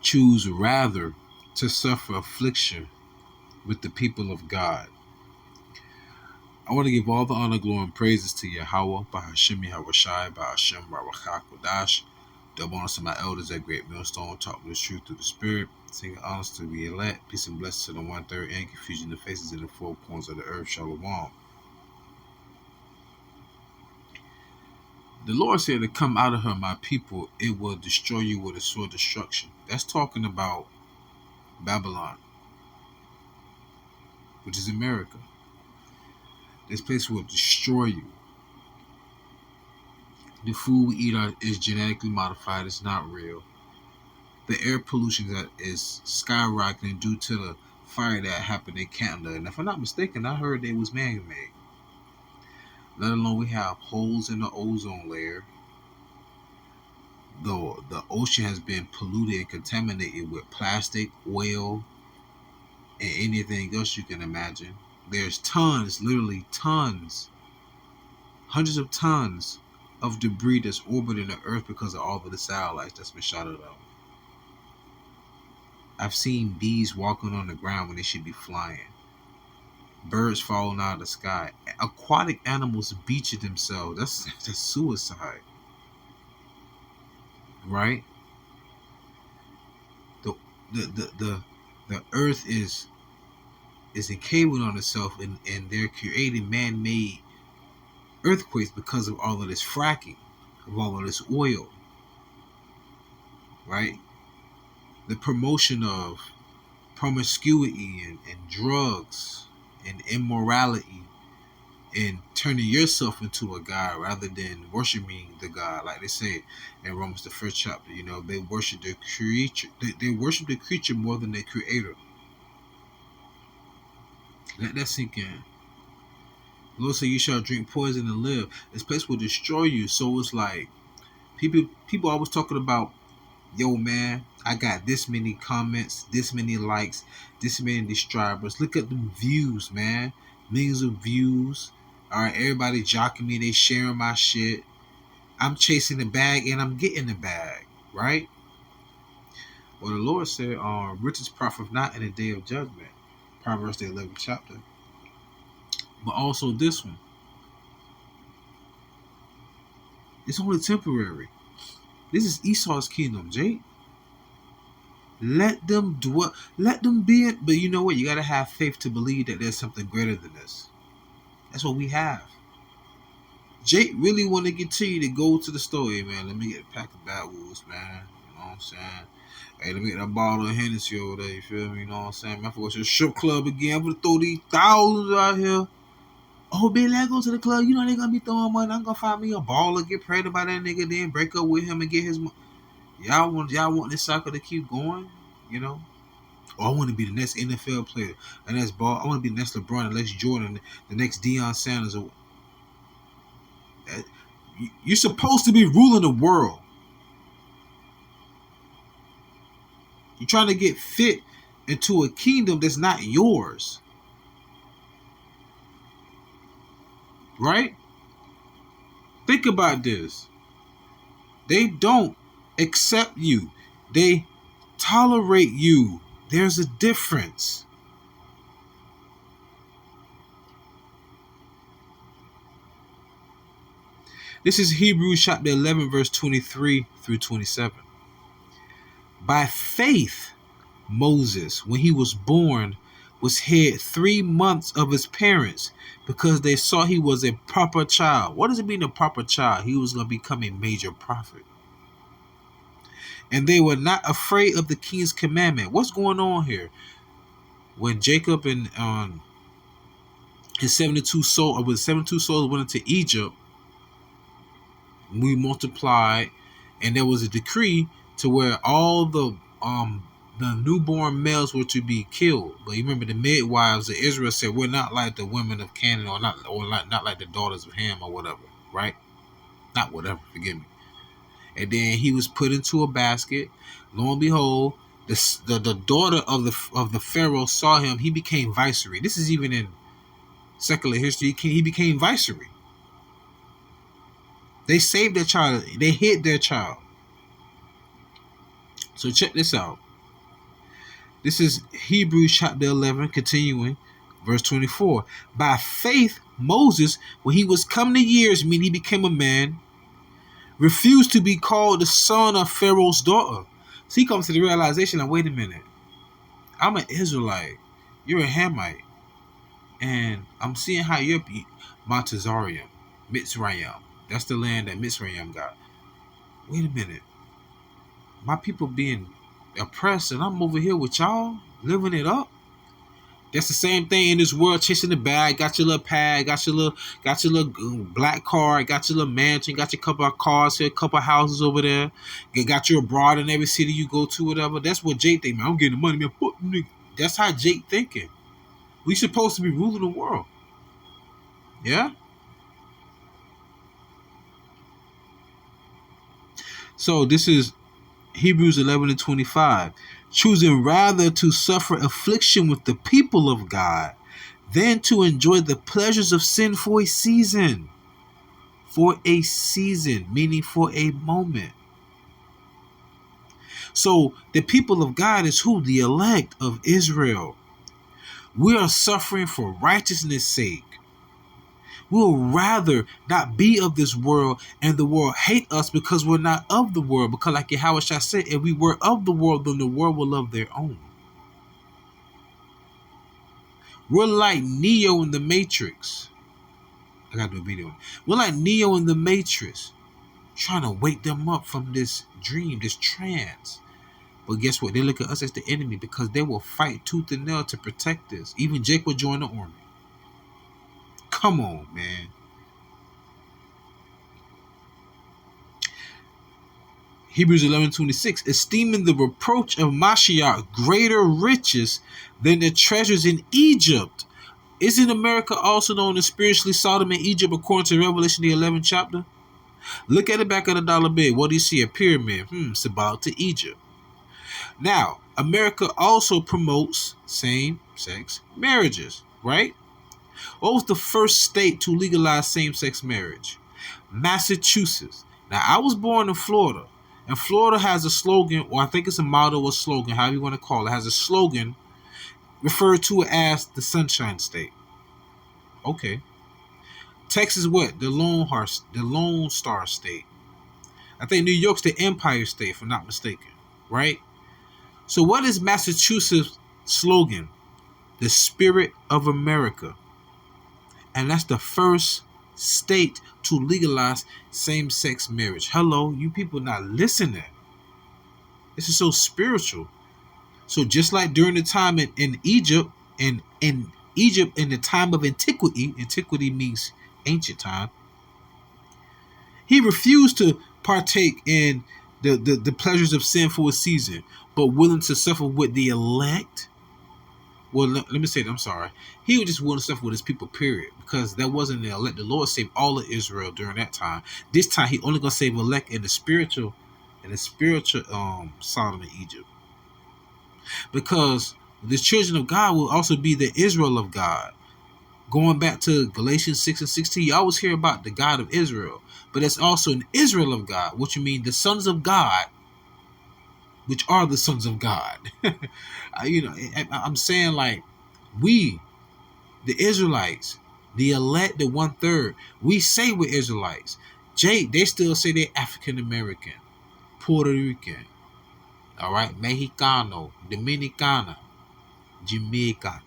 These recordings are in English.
choose rather to suffer affliction with the people of God. I want to give all the honor, glory, and praises to Yahawah, Bahashim YAHAWASHI, Bahashim RAWACHAA QADASH. Double honors to my elders at Great Millstone, taught me the truth through the Spirit. Singing honors to the elect, peace and blessings to the 1/3, and confusion of faces in the 4 corners of the earth. Shalom. The Lord said to come out of her, my people, it will destroy you with a sword destruction. That's talking about Babylon, which is America. This place will destroy you. The food we eat is genetically modified. It's not real. The air pollution that is skyrocketing due to the fire that happened in Canada. And if I'm not mistaken, I heard it was man-made. Let alone we have holes in the ozone layer. Though the ocean has been polluted and contaminated with plastic, oil, and anything else you can imagine. There's tons, literally tons, hundreds of tons of debris that's orbiting the earth because of all of the satellites that's been shot out. I've seen bees walking on the ground when they should be flying. Birds falling out of the sky. Aquatic animals beaching themselves. That's suicide. Right? The earth is encaving on itself, and they're creating man-made earthquakes because of all of this fracking, of all of this oil. Right? The promotion of promiscuity and drugs and immorality, and turning yourself into a god rather than worshiping the God, like they say in Romans the 1st chapter. You know, they worship the creature. They worship the creature more than the creator. Let that sink in. The Lord said, "You shall drink poison and live." This place will destroy you. So it's like people always talking about, yo man, I got this many comments, this many likes, this many subscribers. Look at them views, man. Millions of views. Alright, everybody jocking me, they sharing my shit. I'm chasing the bag and I'm getting the bag, right? Well, the Lord said, riches profit not in the day of judgment. Proverbs the 11th chapter. But also this one. It's only temporary. This is Esau's kingdom, Jake. Let them dwell, let them be it. But you know what? You got to have faith to believe that there's something greater than this. That's what we have. Jake really want to continue to go to the store. Hey, man, let me get a pack of Backwoods, man. You know what I'm saying? Hey, let me get that bottle of Hennessy over there. You feel me? You know what I'm saying? Man, I forgot to the strip club again. I'm going to throw these thousands out here. Oh, baby, let's go to the club. You know they're going to be throwing money. I'm going to find me a baller, get pregnant by that nigga, then break up with him and get his money. Y'all want this cycle to keep going, you know? Or I want to be the next NFL player, the next ball. I want to be the next LeBron, the next Jordan, the next Deion Sanders. You're supposed to be ruling the world. You're trying to get fit into a kingdom that's not yours. Right? Think about this. They don't accept you. They tolerate you. There's a difference. This is Hebrews chapter 11, verse 23 through 27. By faith, Moses, when he was born, was hid 3 months of his parents because they saw he was a proper child. What does it mean, a proper child? He was going to become a major prophet. And they were not afraid of the king's commandment. What's going on here? When Jacob and his 72 souls went into Egypt, we multiplied, and there was a decree to where all the newborn males were to be killed. But you remember the midwives of Israel said, we're not like the women of Canaan, or not like the daughters of Ham, or whatever, right? Not whatever, forgive me. And then he was put into a basket. Lo and behold, the daughter of the Pharaoh saw him. He became viceroy. This is even in secular history. He became viceroy. They saved their child. They hid their child. So check this out. This is Hebrews chapter 11, continuing, verse 24. By faith, Moses, when he was come to years, meaning he became a man, refused to be called the son of Pharaoh's daughter. So he comes to the realization of, wait a minute, I'm an Israelite, you're a Hamite, and I'm seeing how you're Montezarium, Mitzrayim. That's the land that Mitzrayim got. Wait a minute, my people being oppressed, and I'm over here with y'all, living it up. That's the same thing in this world, chasing the bag. Got your little pad, got your little black car, got your little mansion, got your couple of cars here, couple of houses over there. You got you abroad in every city you go to, whatever. That's what Jake think, man. I'm getting the money, man. That's how Jake thinking. We supposed to be ruling the world. Yeah? So this is Hebrews 11 and 25. Choosing rather to suffer affliction with the people of God than to enjoy the pleasures of sin for a season. For a season, meaning for a moment. So the people of God is who? The elect of Israel. We are suffering for righteousness' sake. We'll rather not be of this world and the world hate us because we're not of the world. Because like YAHAWASHI said, if we were of the world, then the world will love their own. We're like Neo in the Matrix. I gotta do a video. We're like Neo in the Matrix, trying to wake them up from this dream, this trance. But guess what? They look at us as the enemy because they will fight tooth and nail to protect us. Even Jake will join the army. Come on, man. Hebrews 11:26, esteeming the reproach of Mashiach greater riches than the treasures in Egypt. Isn't America also known as spiritually Sodom and Egypt according to Revelation the 11th chapter? Look at the back of the dollar bill. What do you see? A pyramid. Symbolic to Egypt. Now, America also promotes same-sex marriages, right? What was the first state to legalize same-sex marriage? Massachusetts. Now, I was born in Florida, and Florida has a slogan, or I think it's a motto or slogan, however you want to call it, has a slogan referred to as the Sunshine State. Okay. Texas, what? The Lone Star State. I think New York's the Empire State, if I'm not mistaken, right? So what is Massachusetts' slogan? The Spirit of America. And that's the first state to legalize same-sex marriage. Hello, you people not listening. This is so spiritual. So just like during the time in Egypt, and in Egypt in the time of antiquity means ancient time, he refused to partake in the pleasures of sin for a season, but willing to suffer with the elect. Well, let me say that, I'm sorry. He was just willing to suffer with his people, period. Because that wasn't the elect. The Lord saved all of Israel during that time. This time, he only going to save elect in the spiritual Sodom and Egypt. Because the children of God will also be the Israel of God. Going back to Galatians 6 and 16, you always hear about the God of Israel. But it's also an Israel of God, which means the sons of God, which are the sons of God. I'm saying, like, we, the Israelites, the elect, the 1/3, we say we're Israelites. They still say they're African American, Puerto Rican, all right, Mexicano, Dominicana, Jamaican,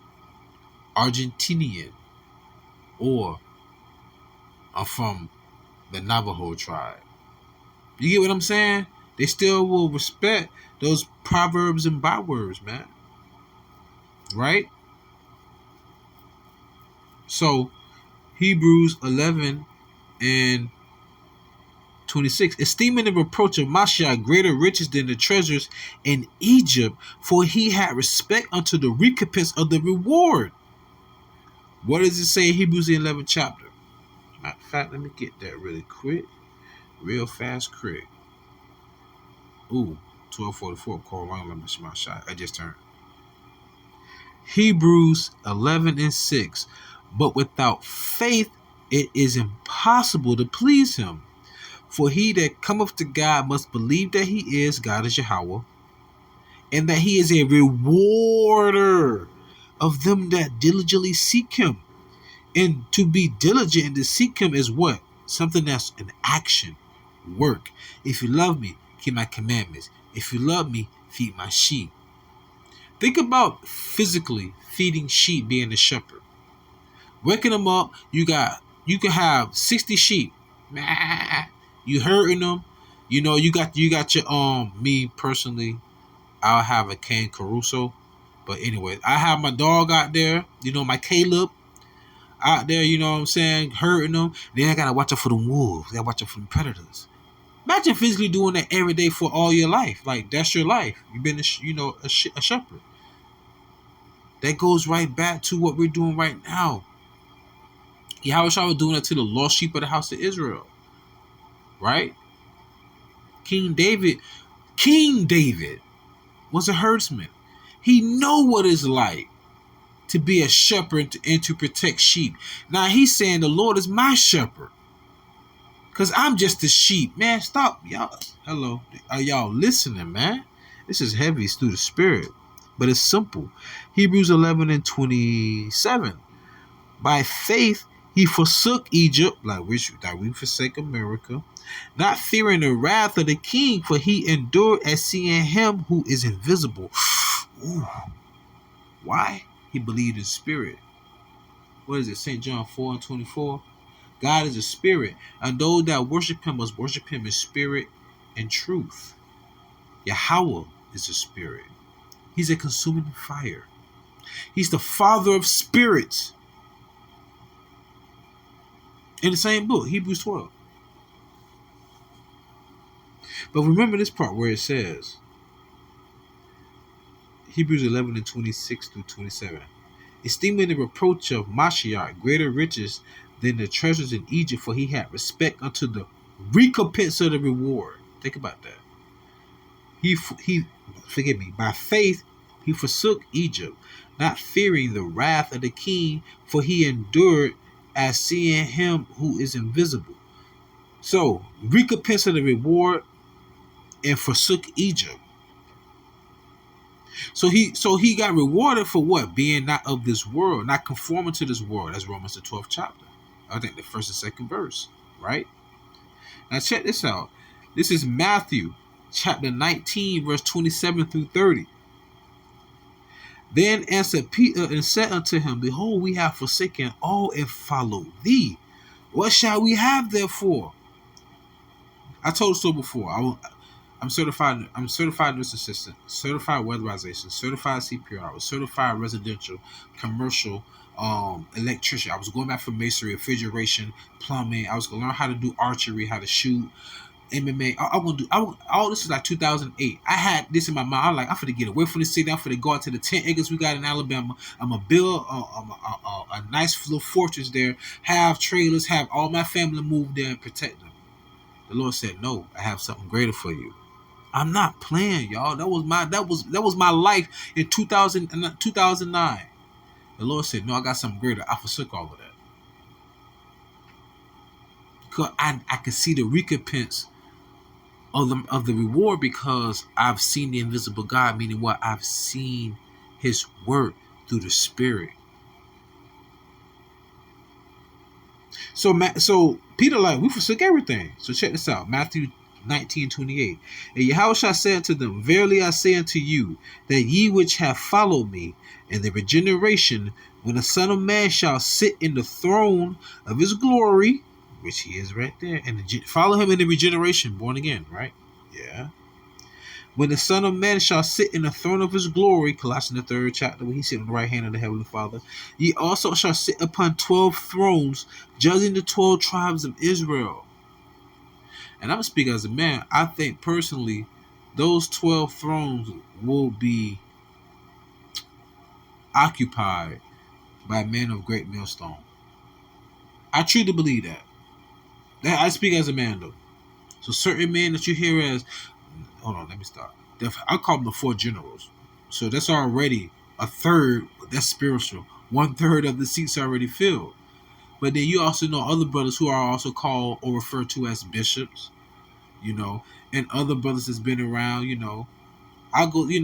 Argentinian, or I'm from the Navajo tribe. You get what I'm saying? They still will respect those proverbs and bywords, man. Right? So, Hebrews 11 and 26. Esteeming the reproach of Mashiach greater riches than the treasures in Egypt, for he had respect unto the recompense of the reward. What does it say in Hebrews the 11th chapter? Matter of fact, let me get that really quick. Real fast, quick. Ooh, 1244. Call wrong. Let me see my shot. I just turned. Hebrews 11 and 6. But without faith, it is impossible to please him. For he that cometh to God must believe that he is, God is YAHAWAH, and that he is a rewarder of them that diligently seek him. And to be diligent and to seek him is what? Something that's an action, work. If you love me, keep my commandments. If you love me, feed my sheep. Think about physically feeding sheep, being a shepherd. Waking them up, you can have 60 sheep. You hurting them. You know, you got your me personally, I'll have a cane Caruso. But anyway, I have my dog out there, you know, my Caleb out there, you know what I'm saying, hurting them. Then I gotta watch out for the wolves. I gotta watch out for the predators. Imagine physically doing that every day for all your life. Like, that's your life. You've been, a shepherd. That goes right back to what we're doing right now. YAHAWASHI was doing it to the lost sheep of the house of Israel. Right? King David was a herdsman. He know what it's like to be a shepherd and to protect sheep. Now he's saying the Lord is my shepherd. Because I'm just a sheep. Man, stop. Y'all, hello. Are y'all listening, man? This is heavy. It's through the spirit. But it's simple. Hebrews 11:27. By faith, he forsook Egypt, like we forsake America, not fearing the wrath of the king, for he endured as seeing him who is invisible. Ooh. Why? He believed in spirit. What is it? St. John 4:24. God is a spirit, and those that worship him must worship him in spirit and truth. YAHAWAH is a spirit. He's a consuming fire. He's the father of spirits. In the same book, Hebrews 12. But remember this part where it says, Hebrews 11:26-27. Esteeming the reproach of Mashiach greater riches than the treasures in Egypt, for he had respect unto the recompense of the reward. Think about that. By faith he forsook Egypt, not fearing the wrath of the king, for he endured as seeing him who is invisible. So, recompense of the reward, and forsook Egypt. So he got rewarded for what? Being not of this world, not conforming to this world. That's Romans the 12th chapter. I think the first and second verse, right? Now check this out. This is Matthew chapter 19, verse 27-30. Then answered Peter and said unto him, Behold, we have forsaken all and followed thee. What shall we have therefore? I told so before. I'm certified nurse assistant, certified weatherization, certified CPR, I was certified residential, commercial, electrician. I was going back for masonry, refrigeration, plumbing. I was going to learn how to do archery, how to shoot, MMA. All this is like 2008. I had this in my mind. I'm like, I'm finna get away from the city. I'm finna go out to the 10 acres we got in Alabama. I'm gonna build a nice little fortress there, have trailers, have all my family move there and protect them. The Lord said, no, I have something greater for you. I'm not playing, y'all. That was my life in 2009. The Lord said, no, I got something greater. I forsook all of that. Because I can see the recompense of the reward, because I've seen the invisible God, meaning what? I've seen his work through the spirit. So Peter, like, we forsook everything. So check this out. Matthew 19:28. And YAHAWASHI said unto them, Verily I say unto you, that ye which have followed me in the regeneration, when the Son of Man shall sit in the throne of his glory, which he is right there, and follow him in the regeneration, born again, right? Yeah. When the Son of Man shall sit in the throne of his glory, Colossians the 3rd chapter, where he sit on the right hand of the Heavenly Father, ye also shall sit upon 12 thrones, judging the 12 tribes of Israel. And I'm speaking as a man. I think personally, those 12 thrones will be occupied by men of great millstone. I truly believe that. I speak as a man, though. So certain men that you hear as, hold on, let me stop. I call them the 4 generals. So that's already a third. That's spiritual. 1/3 of the seats are already filled. But then you also know other brothers who are also called or referred to as bishops, you know, and other brothers that's been around, you know, I go, the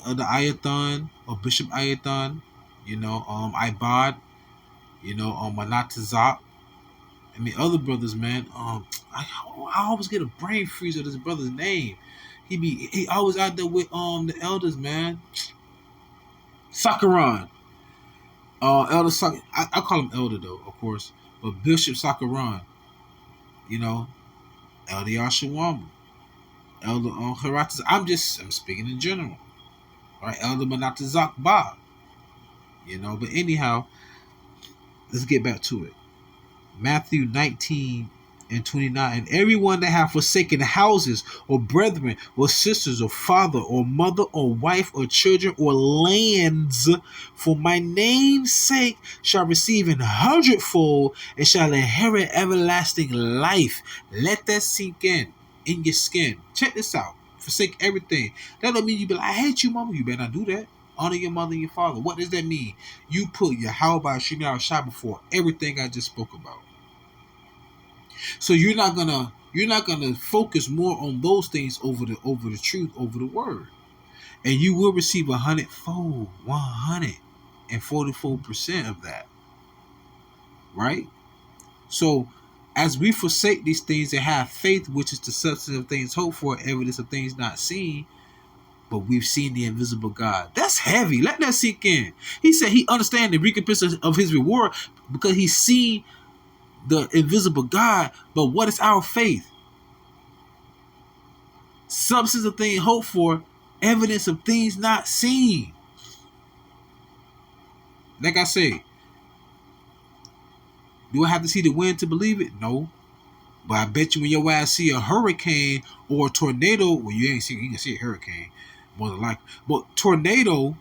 Ayathon or Bishop Ayathon, Ibad, Manatazak. I mean, other brothers, man. I always get a brain freeze of this brother's name. He always out there with the elders, man. Sakaran, Elder I call him Elder though, of course, but Bishop Sakaran, Elder Yashawama, Elder Haratas. I'm speaking in general, all right? Elder Manatazak Ba, But anyhow, let's get back to it. Matthew 19:29. And everyone that hath forsaken houses, or brethren, or sisters, or father, or mother, or wife, or children, or lands, for my name's sake, shall receive 100-fold, and shall inherit everlasting life. Let that sink in your skin. Check this out. Forsake everything. That don't mean you be like, I hate you, mama. You better not do that. Honor your mother and your father. What does that mean? You put YAHAWASHI before everything I just spoke about. So you're not gonna focus more on those things over the truth, over the word, and you will receive 100-fold, 144% of that, right? So as we forsake these things and have faith, which is the substance of things hoped for, evidence of things not seen, but we've seen the invisible God. That's heavy. Let that sink in. He said he understands the recompense of his reward because he's seen the invisible God. But what is our faith? Substance of things hoped for, evidence of things not seen. Like I say, do I have to see the wind to believe it? No. But I bet you when your ass see a hurricane or a tornado, well, you can see a hurricane, more than likely. But tornado,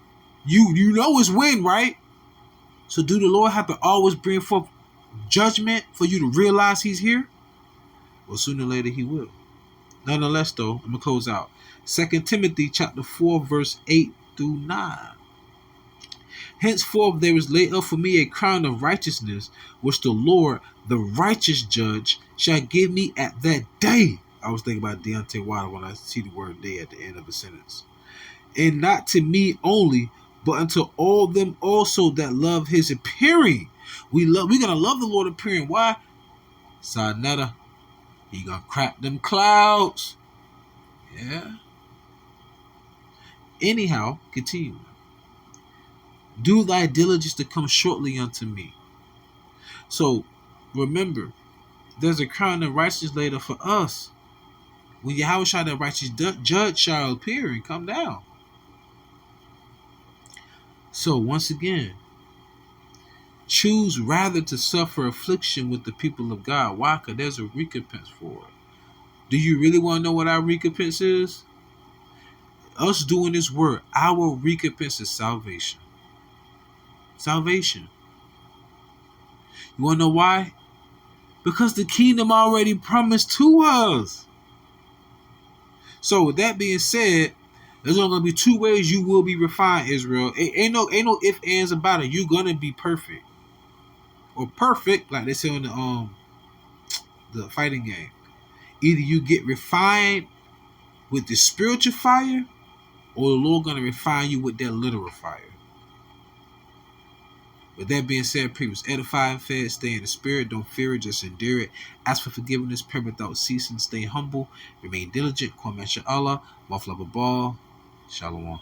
you know it's wind, right? So do the Lord have to always bring forth judgment for you to realize he's here? Well, sooner or later he will. Nonetheless, though, I'm going to close out. 2 Timothy chapter 4, verse 8 through 9. Henceforth there is laid up for me a crown of righteousness, which the Lord, the righteous judge, shall give me at that day. I was thinking about Deontay Wilder when I see the word day at the end of the sentence. And not to me only, but unto all them also that love his appearing. We're gonna love the Lord appearing. Why? Sayonara. He gonna crack them clouds. Yeah. Anyhow, continue. Do thy diligence to come shortly unto me. So remember, there's a crown of righteousness laid up for us. When Yahushua, the righteous judge, shall appear and come down. So once again, choose rather to suffer affliction with the people of God. Why? Because there's a recompense for it. Do you really want to know what our recompense is? Us doing this work, our recompense is salvation. Salvation. You want to know why? Because the kingdom already promised to us. So with that being said, there's only going to be two ways you will be refined, Israel. Ain't no ifs, ands about it. You're going to be perfect. Or perfect, like they say on the fighting game. Either you get refined with the spiritual fire, or the Lord going to refine you with that literal fire. With that being said, previous edify and fed, stay in the spirit, don't fear it, just endure it. Ask for forgiveness, pray without ceasing, stay humble, remain diligent, call MashaAllah, Mafla Babal, Shalom.